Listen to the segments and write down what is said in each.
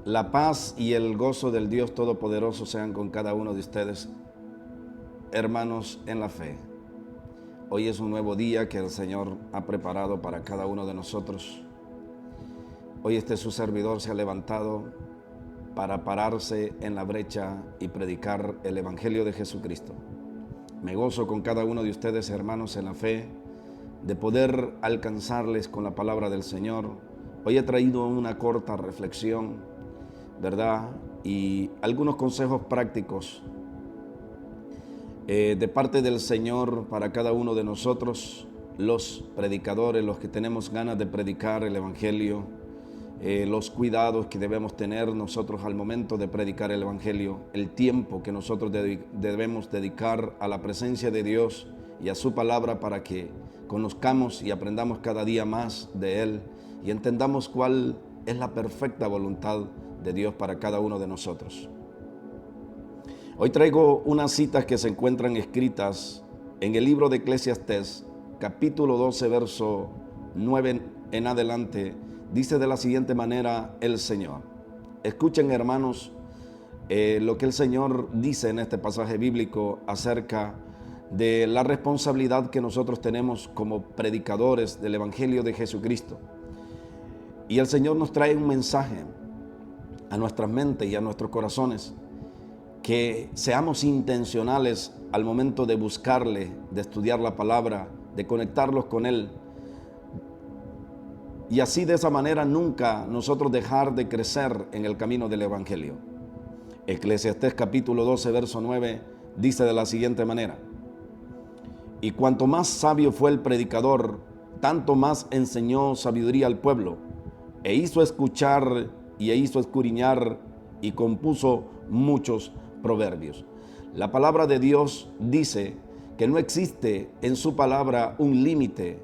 La paz y el gozo del Dios Todopoderoso sean con cada uno de ustedes, hermanos en la fe. Hoy es un nuevo día que el Señor ha preparado para cada uno de nosotros. Hoy su servidor se ha levantado para pararse en la brecha y predicar el Evangelio de Jesucristo. Me gozo con cada uno de ustedes, hermanos en la fe, de poder alcanzarles con la palabra del Señor. Hoy he traído una corta reflexión, ¿verdad? Y algunos consejos prácticos de parte del Señor para cada uno de nosotros, los predicadores, los que tenemos ganas de predicar el Evangelio, los cuidados que debemos tener nosotros al momento de predicar el Evangelio, el tiempo que nosotros debemos dedicar a la presencia de Dios y a su palabra para que conozcamos y aprendamos cada día más de Él y entendamos cuál es la perfecta voluntad de Dios para cada uno de nosotros. Hoy traigo unas citas que se encuentran escritas en el libro de Eclesiastés, capítulo 12, verso 9 en adelante. Dice de la siguiente manera el Señor. Escuchen, hermanos, lo que el Señor dice en este pasaje bíblico acerca de la responsabilidad que nosotros tenemos como predicadores del Evangelio de Jesucristo. Y el Señor nos trae un mensaje a nuestras mentes y a nuestros corazones, que seamos intencionales al momento de buscarle, de estudiar la palabra, de conectarlos con Él. Y así de esa manera nunca nosotros dejar de crecer en el camino del Evangelio. Eclesiastés capítulo 12, verso 9 dice de la siguiente manera: y cuanto más sabio fue el predicador, tanto más enseñó sabiduría al pueblo, e hizo escuchar y hizo escudriñar y compuso muchos proverbios. La palabra de Dios dice que no existe en su palabra un límite,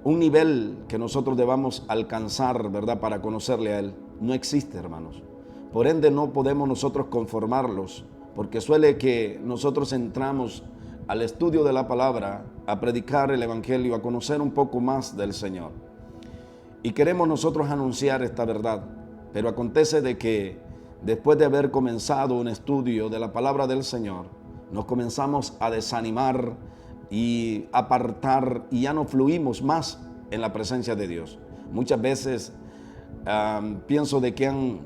un nivel que nosotros debamos alcanzar, ¿verdad?, para conocerle a Él. No existe, hermanos. Por ende, no podemos nosotros conformarlos, porque suele que nosotros entramos al estudio de la palabra, a predicar el Evangelio, a conocer un poco más del Señor. Y queremos nosotros anunciar esta verdad, pero acontece de que después de haber comenzado un estudio de la palabra del Señor, nos comenzamos a desanimar y apartar y ya no fluimos más en la presencia de Dios. Muchas veces pienso de que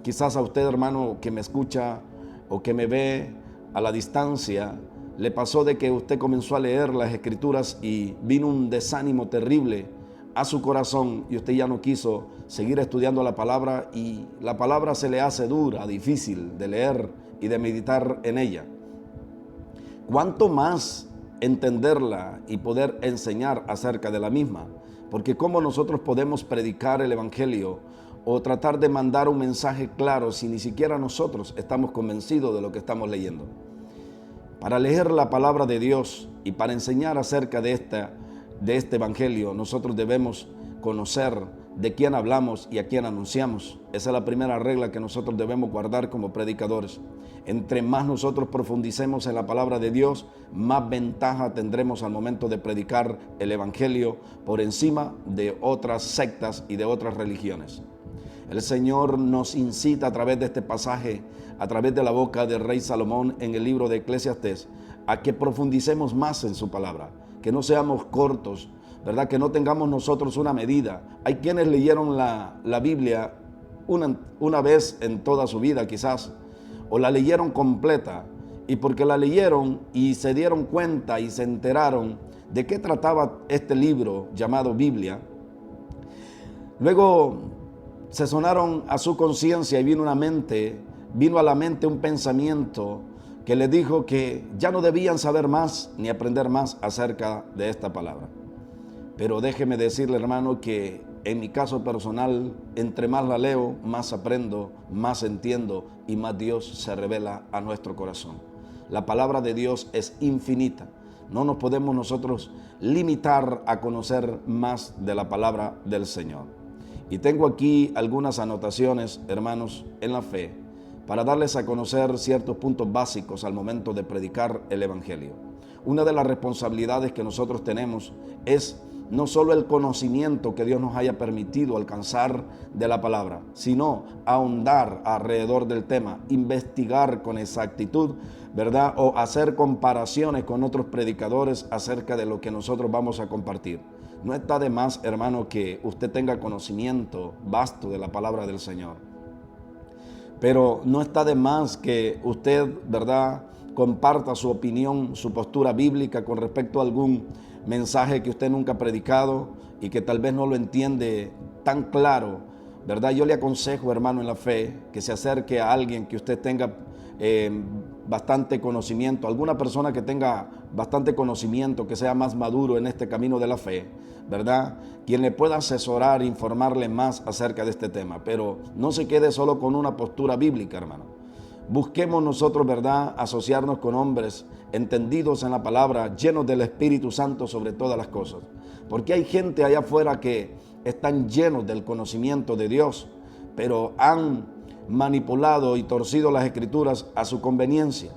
quizás a usted, hermano, que me escucha o que me ve a la distancia, le pasó de que usted comenzó a leer las Escrituras y vino un desánimo terrible a su corazón y usted ya no quiso seguir estudiando la palabra y la palabra se le hace dura, difícil de leer y de meditar en ella. ¿Cuánto más entenderla y poder enseñar acerca de la misma? Porque ¿cómo nosotros podemos predicar el Evangelio o tratar de mandar un mensaje claro si ni siquiera nosotros estamos convencidos de lo que estamos leyendo? Para leer la palabra de Dios y para enseñar acerca de este Evangelio, nosotros debemos conocer de quién hablamos y a quién anunciamos. Esa es la primera regla que nosotros debemos guardar como predicadores. Entre más nosotros profundicemos en la palabra de Dios, más ventaja tendremos al momento de predicar el Evangelio por encima de otras sectas y de otras religiones. El Señor nos incita a través de este pasaje, a través de la boca del rey Salomón en el libro de Eclesiastés, a que profundicemos más en su palabra, que no seamos cortos, ¿verdad? Que no tengamos nosotros una medida. Hay quienes leyeron la Biblia una vez en toda su vida quizás, o la leyeron completa, y porque la leyeron y se dieron cuenta y se enteraron de qué trataba este libro llamado Biblia, luego se sonaron a su conciencia y vino a la mente un pensamiento que les dijo que ya no debían saber más ni aprender más acerca de esta palabra. Pero déjeme decirle, hermano, que en mi caso personal, entre más la leo, más aprendo, más entiendo y más Dios se revela a nuestro corazón. La palabra de Dios es infinita. No nos podemos nosotros limitar a conocer más de la palabra del Señor. Y tengo aquí algunas anotaciones, hermanos, en la fe, para darles a conocer ciertos puntos básicos al momento de predicar el Evangelio. Una de las responsabilidades que nosotros tenemos es no solo el conocimiento que Dios nos haya permitido alcanzar de la palabra, sino ahondar alrededor del tema, investigar con exactitud, ¿verdad? O hacer comparaciones con otros predicadores acerca de lo que nosotros vamos a compartir. No está de más, hermano, que usted tenga conocimiento vasto de la palabra del Señor. Pero no está de más que usted, ¿verdad?, comparta su opinión, su postura bíblica con respecto a algún mensaje que usted nunca ha predicado y que tal vez no lo entiende tan claro, ¿verdad? Yo le aconsejo, hermano en la fe, que se acerque a alguien que usted tenga bastante conocimiento, alguna persona que tenga bastante conocimiento, que sea más maduro en este camino de la fe, ¿verdad? Quien le pueda asesorar, informarle más acerca de este tema, pero no se quede solo con una postura bíblica, hermano. Busquemos nosotros, ¿verdad?, asociarnos con hombres entendidos en la palabra, llenos del Espíritu Santo sobre todas las cosas. Porque hay gente allá afuera que están llenos del conocimiento de Dios, pero han manipulado y torcido las Escrituras a su conveniencia.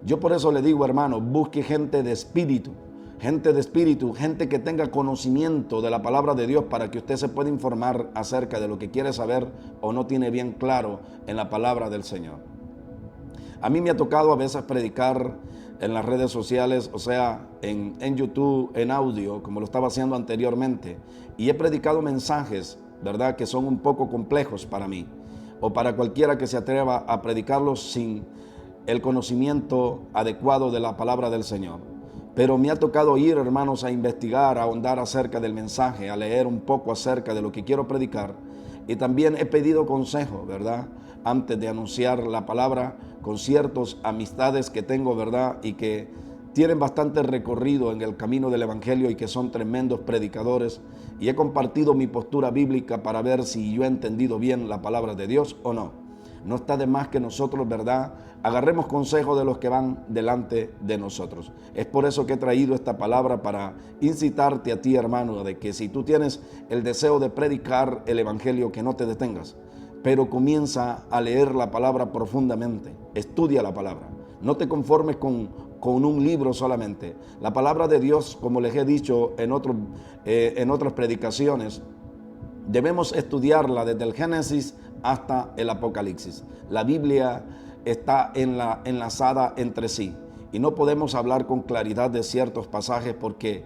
Yo por eso le digo, hermano, busque gente de espíritu, gente que tenga conocimiento de la palabra de Dios para que usted se pueda informar acerca de lo que quiere saber o no tiene bien claro en la palabra del Señor. A mí me ha tocado a veces predicar en las redes sociales, o sea, en YouTube, en audio, como lo estaba haciendo anteriormente. Y he predicado mensajes, ¿verdad?, que son un poco complejos para mí, o para cualquiera que se atreva a predicarlos sin el conocimiento adecuado de la palabra del Señor. Pero me ha tocado ir, hermanos, a investigar, a ahondar acerca del mensaje, a leer un poco acerca de lo que quiero predicar. Y también he pedido consejo, ¿verdad?, antes de anunciar la palabra con ciertas amistades que tengo, ¿verdad?, y que tienen bastante recorrido en el camino del Evangelio y que son tremendos predicadores. Y he compartido mi postura bíblica para ver si yo he entendido bien la palabra de Dios o no. No está de más que nosotros, ¿verdad?, agarremos consejo de los que van delante de nosotros. Es por eso que he traído esta palabra para incitarte a ti, hermano, de que si tú tienes el deseo de predicar el Evangelio, que no te detengas, pero comienza a leer la palabra profundamente. Estudia la palabra. No te conformes con un libro solamente. La palabra de Dios, como les he dicho en otras predicaciones, debemos estudiarla desde el Génesis hasta el Apocalipsis. La Biblia está enlazada entre sí y no podemos hablar con claridad de ciertos pasajes porque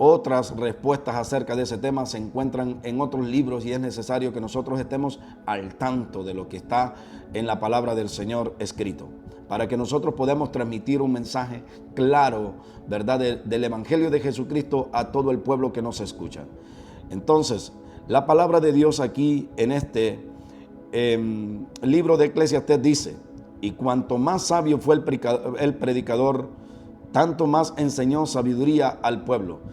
otras respuestas acerca de ese tema se encuentran en otros libros y es necesario que nosotros estemos al tanto de lo que está en la palabra del Señor escrito, para que nosotros podamos transmitir un mensaje claro, ¿verdad?, del Evangelio de Jesucristo a todo el pueblo que nos escucha. Entonces, la palabra de Dios aquí en este libro de Eclesiastés dice: y cuanto más sabio fue el predicador, tanto más enseñó sabiduría al pueblo.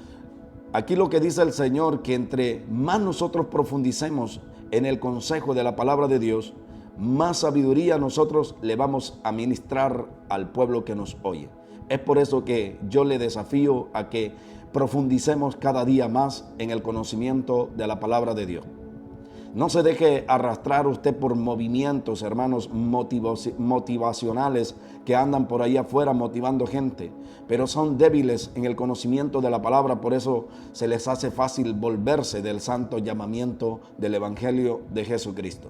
Aquí lo que dice el Señor, que entre más nosotros profundicemos en el consejo de la palabra de Dios, más sabiduría nosotros le vamos a ministrar al pueblo que nos oye. Es por eso que yo le desafío a que profundicemos cada día más en el conocimiento de la palabra de Dios. No se deje arrastrar usted por movimientos, hermanos, motivacionales que andan por ahí afuera motivando gente, pero son débiles en el conocimiento de la palabra, por eso se les hace fácil volverse del santo llamamiento del Evangelio de Jesucristo.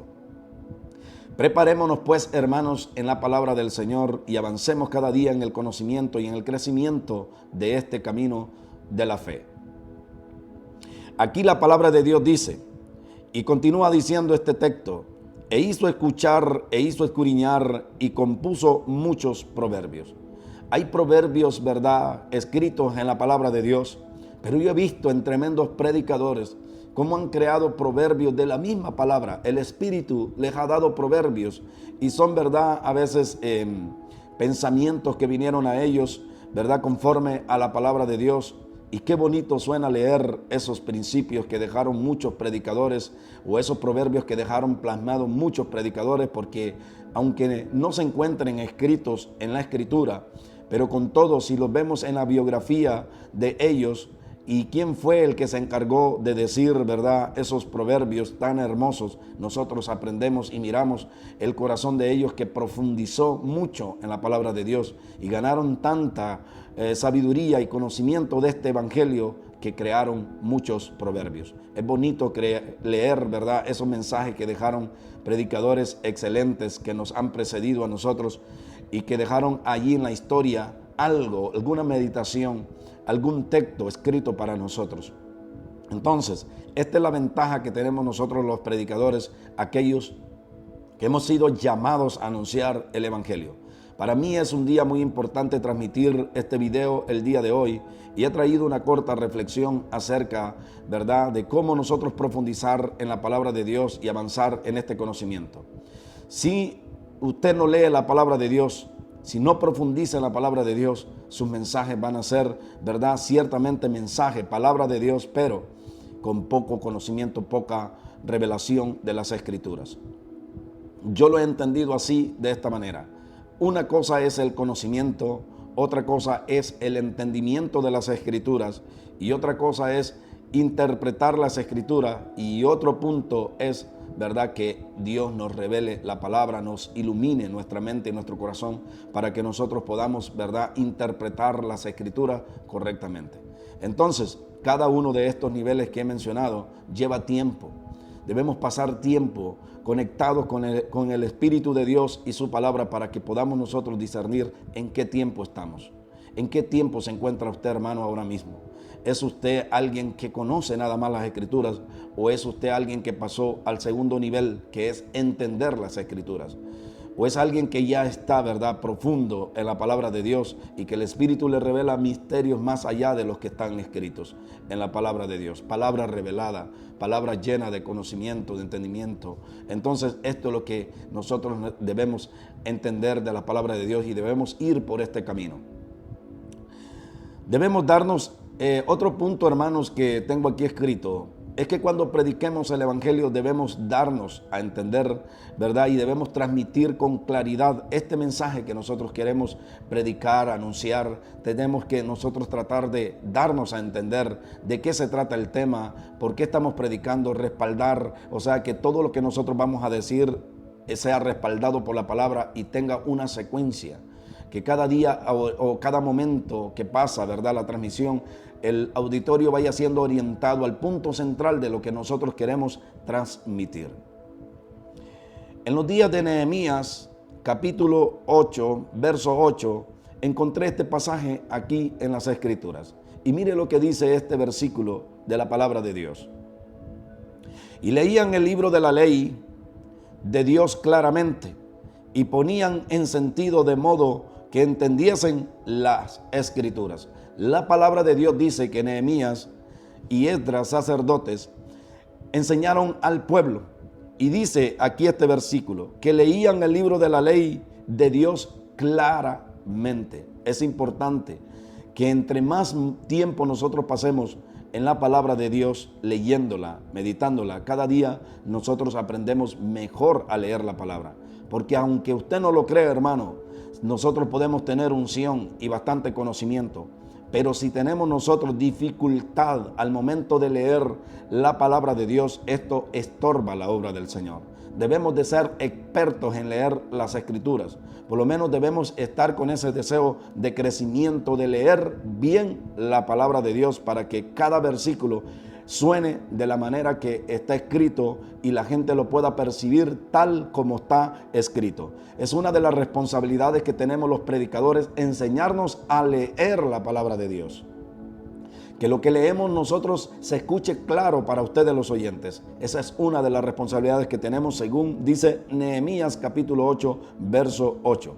Preparémonos pues, hermanos, en la palabra del Señor y avancemos cada día en el conocimiento y en el crecimiento de este camino de la fe. Aquí la palabra de Dios dice, y continúa diciendo este texto: e hizo escuchar, e hizo escudriñar, y compuso muchos proverbios. Hay proverbios, ¿verdad?, escritos en la palabra de Dios, pero yo he visto en tremendos predicadores cómo han creado proverbios de la misma palabra. El Espíritu les ha dado proverbios y son, ¿verdad?, a veces pensamientos que vinieron a ellos, ¿verdad?, conforme a la palabra de Dios. Y qué bonito suena leer esos principios que dejaron muchos predicadores o esos proverbios que dejaron plasmados muchos predicadores, porque aunque no se encuentren escritos en la Escritura, pero con todo, si los vemos en la biografía de ellos y quién fue el que se encargó de decir, ¿verdad?, esos proverbios tan hermosos, nosotros aprendemos y miramos el corazón de ellos que profundizó mucho en la palabra de Dios y ganaron tanta sabiduría y conocimiento de este Evangelio que crearon muchos proverbios. Es bonito leer, ¿verdad?, esos mensajes que dejaron predicadores excelentes que nos han precedido a nosotros y que dejaron allí en la historia algo, alguna meditación, algún texto escrito para nosotros. Entonces, esta es la ventaja que tenemos nosotros los predicadores, aquellos que hemos sido llamados a anunciar el Evangelio. Para mí es un día muy importante transmitir este video el día de hoy y he traído una corta reflexión acerca, ¿verdad?, de cómo nosotros profundizar en la palabra de Dios y avanzar en este conocimiento. Si usted no lee la palabra de Dios, si no profundiza en la palabra de Dios, sus mensajes van a ser, ¿verdad?, ciertamente mensaje, palabra de Dios, pero con poco conocimiento, poca revelación de las Escrituras. Yo lo he entendido así, de esta manera. Una cosa es el conocimiento, otra cosa es el entendimiento de las Escrituras y otra cosa es interpretar las Escrituras y otro punto es, ¿verdad?, que Dios nos revele la palabra, nos ilumine nuestra mente y nuestro corazón para que nosotros podamos, ¿verdad?, interpretar las Escrituras correctamente. Entonces, cada uno de estos niveles que he mencionado lleva tiempo. Debemos pasar tiempo conectados con el Espíritu de Dios y su palabra para que podamos nosotros discernir en qué tiempo estamos. ¿En qué tiempo se encuentra usted, hermano, ahora mismo? ¿Es usted alguien que conoce nada más las Escrituras o es usted alguien que pasó al segundo nivel, que es entender las Escrituras? ¿O es alguien que ya está, ¿verdad?, profundo en la palabra de Dios y que el Espíritu le revela misterios más allá de los que están escritos en la palabra de Dios? Palabra revelada, palabra llena de conocimiento, de entendimiento. Entonces, esto es lo que nosotros debemos entender de la palabra de Dios y debemos ir por este camino. Debemos darnos otro punto, hermanos, que tengo aquí escrito. Es que cuando prediquemos el Evangelio debemos darnos a entender, ¿verdad? Y debemos transmitir con claridad este mensaje que nosotros queremos predicar, anunciar. Tenemos que nosotros tratar de darnos a entender de qué se trata el tema, por qué estamos predicando, respaldar. O sea, que todo lo que nosotros vamos a decir sea respaldado por la palabra y tenga una secuencia. Que cada día o cada momento que pasa, ¿verdad?, la transmisión, el auditorio vaya siendo orientado al punto central de lo que nosotros queremos transmitir. En los días de Nehemías, capítulo 8, verso 8, encontré este pasaje aquí en las Escrituras. Y mire lo que dice este versículo de la palabra de Dios. Y leían el libro de la ley de Dios claramente y ponían en sentido de modo que entendiesen las Escrituras. La palabra de Dios dice que Nehemías y Esdras, sacerdotes, enseñaron al pueblo. Y dice aquí este versículo, que leían el libro de la ley de Dios claramente. Es importante que entre más tiempo nosotros pasemos en la palabra de Dios, leyéndola, meditándola, cada día nosotros aprendemos mejor a leer la palabra. Porque aunque usted no lo cree, hermano, nosotros podemos tener unción y bastante conocimiento, pero si tenemos nosotros dificultad al momento de leer la palabra de Dios, esto estorba la obra del Señor. Debemos de ser expertos en leer las Escrituras. Por lo menos debemos estar con ese deseo de crecimiento, de leer bien la palabra de Dios para que cada versículo suene de la manera que está escrito y la gente lo pueda percibir tal como está escrito. Es una de las responsabilidades que tenemos los predicadores, enseñarnos a leer la palabra de Dios. Que lo que leemos nosotros se escuche claro para ustedes los oyentes. Esa es una de las responsabilidades que tenemos según dice Nehemías capítulo 8, verso 8.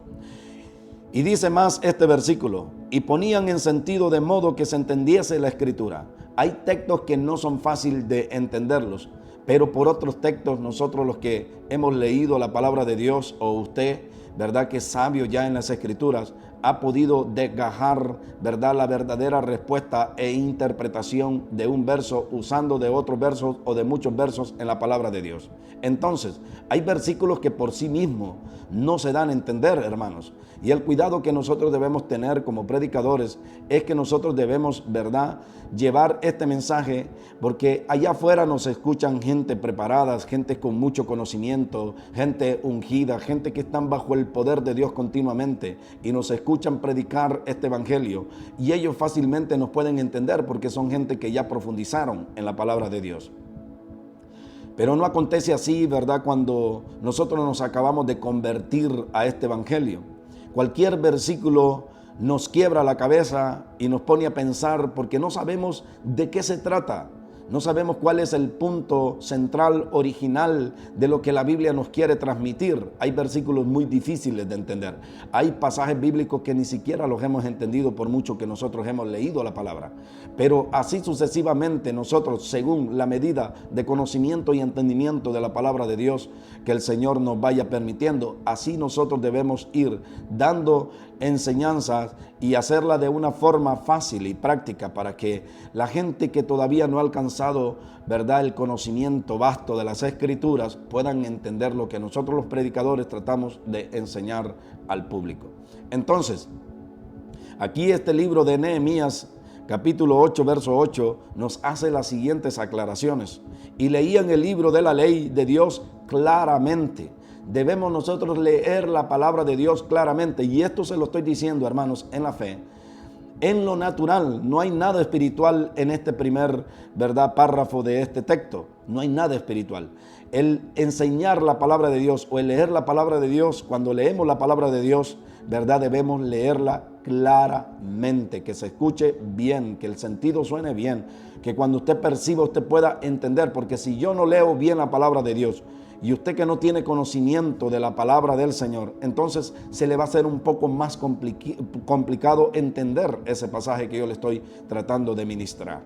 Y dice más este versículo, y ponían en sentido de modo que se entendiese la Escritura. Hay textos que no son fáciles de entenderlos, pero por otros textos nosotros los que hemos leído la palabra de Dios o usted, ¿verdad?, que es sabio ya en las Escrituras, ha podido desgajar, ¿verdad?, la verdadera respuesta e interpretación de un verso usando de otros versos o de muchos versos en la palabra de Dios. Entonces, hay versículos que por sí mismos no se dan a entender, hermanos. Y el cuidado que nosotros debemos tener como predicadores es que nosotros debemos, ¿verdad?, llevar este mensaje, porque allá afuera nos escuchan gente preparada, gente con mucho conocimiento, gente ungida, gente que están bajo el poder de Dios continuamente y nos escuchan escuchan predicar este evangelio y ellos fácilmente nos pueden entender porque son gente que ya profundizaron en la palabra de Dios. Pero no acontece así, ¿verdad? Cuando nosotros nos acabamos de convertir a este evangelio. Cualquier versículo nos quiebra la cabeza y nos pone a pensar porque no sabemos de qué se trata. No sabemos cuál es el punto central original de lo que la Biblia nos quiere transmitir. Hay versículos muy difíciles de entender. Hay pasajes bíblicos que ni siquiera los hemos entendido por mucho que nosotros hemos leído la palabra. Pero así sucesivamente nosotros, según la medida de conocimiento y entendimiento de la palabra de Dios que el Señor nos vaya permitiendo, así nosotros debemos ir dando enseñanzas y hacerla de una forma fácil y práctica para que la gente que todavía no ha alcanzado, ¿verdad?, el conocimiento vasto de las Escrituras puedan entender lo que nosotros los predicadores tratamos de enseñar al público. Entonces, aquí este libro de Nehemías, capítulo 8, verso 8, nos hace las siguientes aclaraciones. Y leían el libro de la ley de Dios claramente. Debemos nosotros leer la palabra de Dios claramente, y esto se lo estoy diciendo, hermanos, en la fe. En lo natural, no hay nada espiritual en este primer, ¿verdad?, párrafo de este texto. No hay nada espiritual. El enseñar la palabra de Dios o el leer la palabra de Dios, cuando leemos la palabra de Dios, ¿verdad?, debemos leerla claramente, que se escuche bien, que el sentido suene bien, que cuando usted perciba usted pueda entender, porque si yo no leo bien la palabra de Dios, y usted que no tiene conocimiento de la palabra del Señor, entonces se le va a hacer un poco más complicado entender ese pasaje que yo le estoy tratando de ministrar.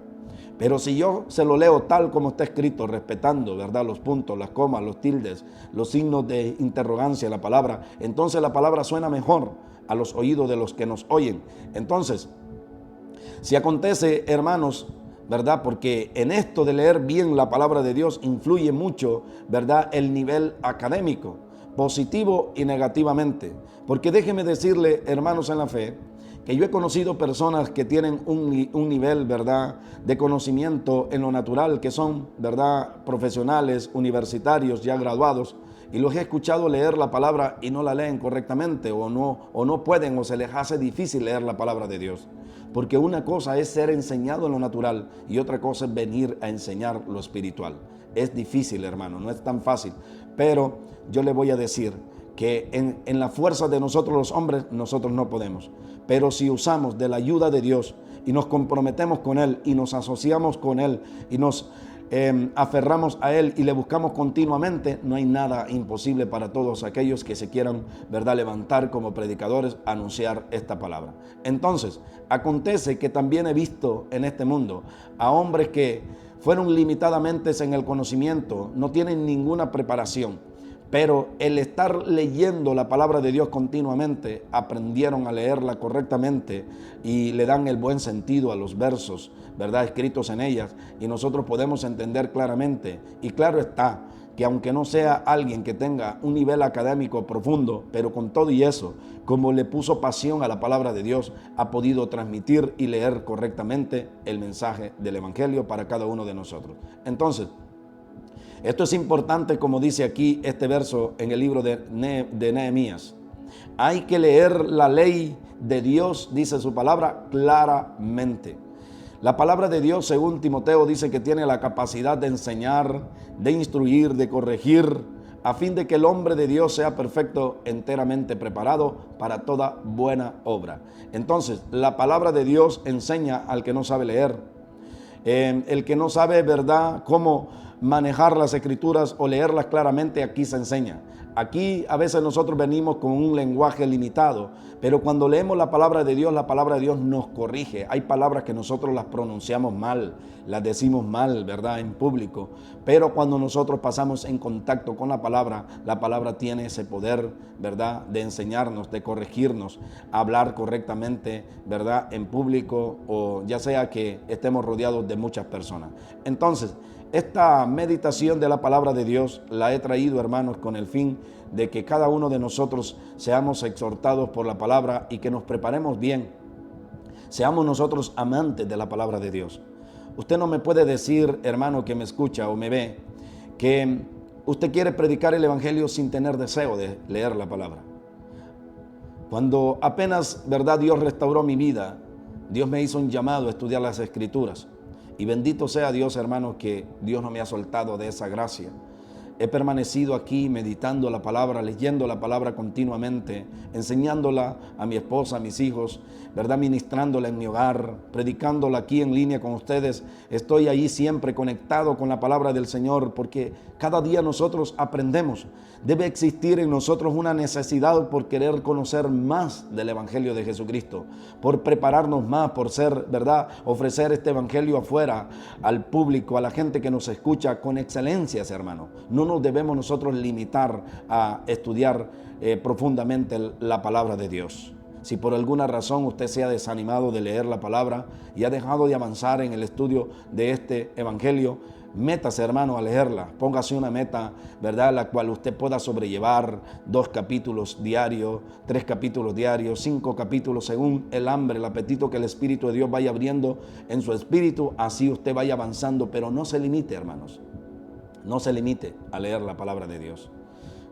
Pero si yo se lo leo tal como está escrito, respetando, ¿verdad?, los puntos, las comas, los tildes, los signos de interrogancia, la palabra, entonces la palabra suena mejor a los oídos de los que nos oyen. Entonces, si acontece, hermanos, ¿verdad?, porque en esto de leer bien la palabra de Dios influye mucho, ¿verdad?, el nivel académico, positivo y negativamente. Porque déjeme decirle, hermanos en la fe, que yo he conocido personas que tienen un nivel, ¿verdad?, de conocimiento en lo natural, que son, ¿verdad?, profesionales, universitarios, ya graduados, y los he escuchado leer la palabra y no la leen correctamente, o no pueden, o se les hace difícil leer la palabra de Dios. Porque una cosa es ser enseñado en lo natural y otra cosa es venir a enseñar lo espiritual. Es difícil, hermano, no es tan fácil. Pero yo le voy a decir que en la fuerza de nosotros los hombres, nosotros no podemos. Pero si usamos de la ayuda de Dios y nos comprometemos con Él y nos asociamos con Él y nos aferramos a Él y le buscamos continuamente, no hay nada imposible para todos aquellos que se quieran, ¿verdad?, levantar como predicadores, anunciar esta palabra. Entonces, acontece que también he visto en este mundo a hombres que fueron limitadamente en el conocimiento, no tienen ninguna preparación, pero el estar leyendo la palabra de Dios continuamente, aprendieron a leerla correctamente y le dan el buen sentido a los versos, ¿verdad?, escritos en ellas, y nosotros podemos entender claramente. Y claro está que aunque no sea alguien que tenga un nivel académico profundo, pero con todo y eso, como le puso pasión a la palabra de Dios, ha podido transmitir y leer correctamente el mensaje del Evangelio para cada uno de nosotros. Entonces, esto es importante, como dice aquí este verso en el libro de Nehemías. Hay que leer la ley de Dios, dice su palabra, claramente. La palabra de Dios, según Timoteo, dice que tiene la capacidad de enseñar, de instruir, de corregir, a fin de que el hombre de Dios sea perfecto, enteramente preparado para toda buena obra. Entonces, la palabra de Dios enseña al que no sabe leer. El que no sabe, ¿verdad?, cómo manejar las escrituras o leerlas claramente, aquí se enseña. Aquí a veces nosotros venimos con un lenguaje limitado, pero cuando leemos la palabra de Dios nos corrige. Hay palabras que nosotros las pronunciamos mal, las decimos mal, ¿verdad?, en público, pero cuando nosotros pasamos en contacto con la palabra tiene ese poder, ¿verdad?, de enseñarnos, de corregirnos, hablar correctamente, ¿verdad?, en público, o ya sea que estemos rodeados de muchas personas. Entonces, esta meditación de la palabra de Dios la he traído, hermanos, con el fin de que cada uno de nosotros seamos exhortados por la palabra y que nos preparemos bien. Seamos nosotros amantes de la palabra de Dios. Usted no me puede decir, hermano, que me escucha o me ve, que usted quiere predicar el Evangelio sin tener deseo de leer la palabra. Cuando apenas, ¿verdad?, Dios restauró mi vida, Dios me hizo un llamado a estudiar las Escrituras. Y bendito sea Dios, hermanos, que Dios no me ha soltado de esa gracia. He permanecido aquí meditando la palabra, leyendo la palabra continuamente, enseñándola a mi esposa, a mis hijos, ¿verdad?, ministrándola en mi hogar, predicándola aquí en línea con ustedes. Estoy ahí siempre conectado con la palabra del Señor, porque cada día nosotros aprendemos. Debe existir en nosotros una necesidad por querer conocer más del Evangelio de Jesucristo, por prepararnos más, por ser, ¿verdad?, ofrecer este Evangelio afuera, al público, a la gente que nos escucha con excelencias, hermano. No nos debemos nosotros limitar a estudiar profundamente la palabra de Dios. Si por alguna razón usted se ha desanimado de leer la palabra y ha dejado de avanzar en el estudio de este Evangelio, métase, hermano, a leerla. Póngase una meta, ¿verdad?, la cual usted pueda sobrellevar 2 capítulos diarios, 3 capítulos diarios, 5 capítulos, según el hambre, el apetito que el Espíritu de Dios vaya abriendo en su espíritu. Así usted vaya avanzando, pero no se limite, hermanos. No se limite a leer la palabra de Dios.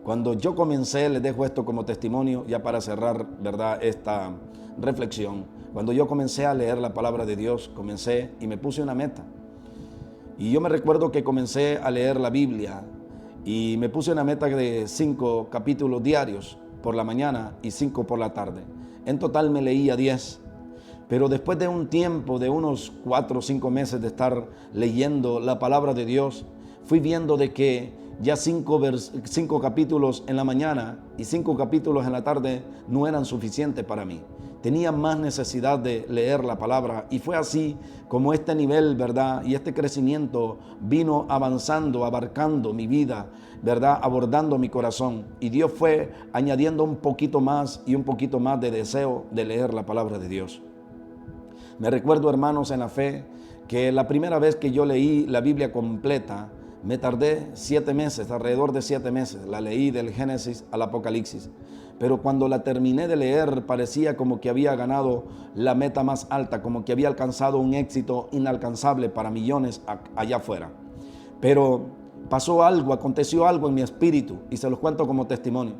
Cuando yo comencé, les dejo esto como testimonio, ya para cerrar, ¿verdad?, esta reflexión. Cuando yo comencé a leer la palabra de Dios, comencé y me puse una meta. Y yo me recuerdo que comencé a leer la Biblia y me puse una meta de 5 capítulos diarios por la mañana y 5 por la tarde. En total me leía 10. Pero después de un tiempo, de unos 4 o 5 meses de estar leyendo la palabra de Dios, fui viendo de que ya 5 capítulos en la mañana y 5 capítulos en la tarde no eran suficientes para mí. Tenía más necesidad de leer la palabra, y fue así como este nivel, ¿verdad?, y este crecimiento vino avanzando, abarcando mi vida, ¿verdad?, abordando mi corazón. Y Dios fue añadiendo un poquito más y un poquito más de deseo de leer la palabra de Dios. Me recuerdo, hermanos, en la fe, que la primera vez que yo leí la Biblia completa, me tardé 7 meses, alrededor de 7 meses. La leí del Génesis al Apocalipsis. Pero cuando la terminé de leer, parecía como que había ganado la meta más alta, como que había alcanzado un éxito inalcanzable para millones allá afuera. Pero pasó algo, aconteció algo en mi espíritu, y se los cuento como testimonio.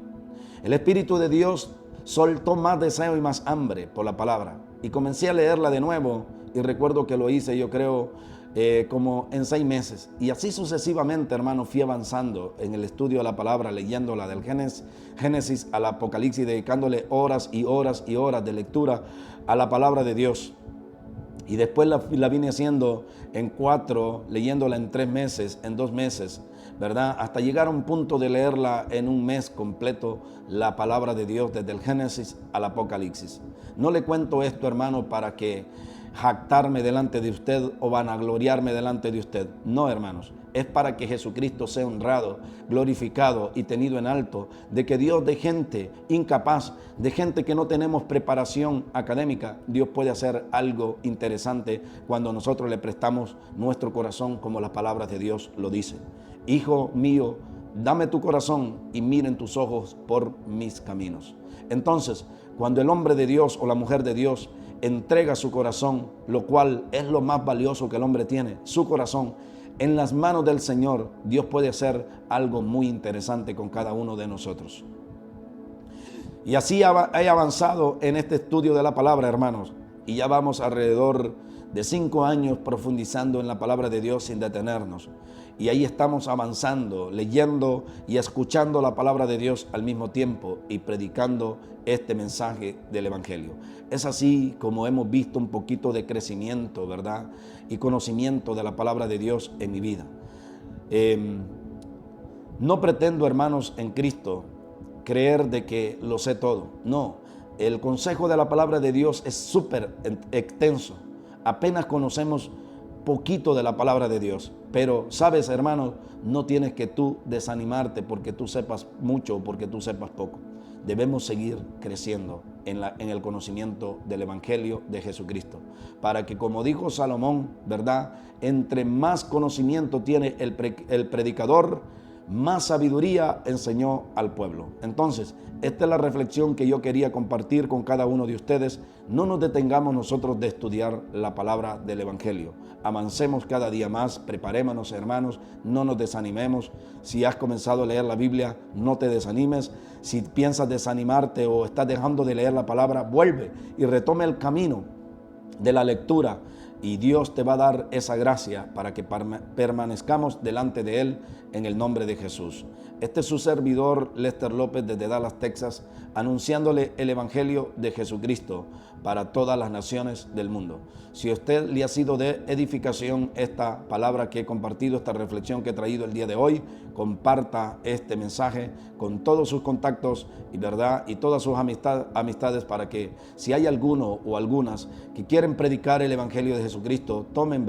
El Espíritu de Dios soltó más deseo y más hambre por la palabra. Y comencé a leerla de nuevo, y recuerdo que lo hice, yo creo, como en 6 meses. Y así sucesivamente, hermano, fui avanzando en el estudio de la palabra, leyéndola del Génesis al Apocalipsis, dedicándole horas y horas y horas de lectura a la palabra de Dios. Y después la vine haciendo en 4, leyéndola en 3 meses, en 2 meses, ¿verdad?, hasta llegar a un punto de leerla en un mes completo, la palabra de Dios desde el Génesis al Apocalipsis. No le cuento esto, hermano, para que jactarme delante de usted o vanagloriarme delante de usted. No, hermanos, es para que Jesucristo sea honrado, glorificado y tenido en alto, de que Dios, de gente incapaz, de gente que no tenemos preparación académica, Dios puede hacer algo interesante cuando nosotros le prestamos nuestro corazón, como las palabras de Dios lo dicen. Hijo mío, dame tu corazón y miren tus ojos por mis caminos. Entonces, cuando el hombre de Dios o la mujer de Dios entrega su corazón, lo cual es lo más valioso que el hombre tiene, su corazón, en las manos del Señor, Dios puede hacer algo muy interesante con cada uno de nosotros. Y así he avanzado en este estudio de la palabra, hermanos, y ya vamos alrededor de 5 años profundizando en la palabra de Dios sin detenernos. Y ahí estamos avanzando, leyendo y escuchando la palabra de Dios al mismo tiempo y predicando este mensaje del Evangelio. Es así como hemos visto un poquito de crecimiento, ¿verdad?, y conocimiento de la palabra de Dios en mi vida. No pretendo, hermanos, en Cristo creer de que lo sé todo. No, el consejo de la palabra de Dios es súper extenso. Apenas conocemos poquito de la palabra de Dios. Pero, sabes, hermano, no tienes que tú desanimarte porque tú sepas mucho o porque tú sepas poco. Debemos seguir creciendo en el conocimiento del Evangelio de Jesucristo, para que, como dijo Salomón, ¿verdad?, entre más conocimiento tiene el predicador, más sabiduría enseñó al pueblo. Entonces, esta es la reflexión que yo quería compartir con cada uno de ustedes. No nos detengamos nosotros de estudiar la palabra del Evangelio. Avancemos cada día más, preparémonos, hermanos, no nos desanimemos. Si has comenzado a leer la Biblia, no te desanimes. Si piensas desanimarte o estás dejando de leer la palabra, vuelve y retome el camino de la lectura, y Dios te va a dar esa gracia para que permanezcamos delante de Él en el nombre de Jesús. Este es su servidor Lester López desde Dallas, Texas, anunciándole el Evangelio de Jesucristo para todas las naciones del mundo. Si a usted le ha sido de edificación esta palabra que he compartido, esta reflexión que he traído el día de hoy, comparta este mensaje con todos sus contactos y todas sus amistades, para que si hay alguno o algunas que quieren predicar el Evangelio de Jesucristo, tomen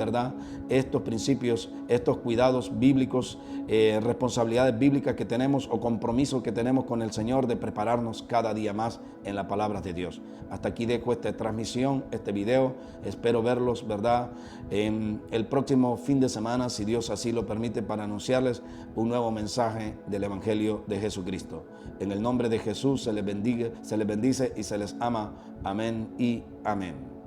estos principios, estos cuidados bíblicos, responsabilidades bíblicas que tenemos o compromisos que tenemos con el Señor de prepararnos cada día más en la palabra de Dios. Hasta aquí dejo esta transmisión, este video. Espero verlos, en el próximo fin de semana, si Dios así lo permite, para anunciarles un nuevo mensaje del Evangelio de Jesucristo. En el nombre de Jesús se les bendice y se les ama. Amén y amén.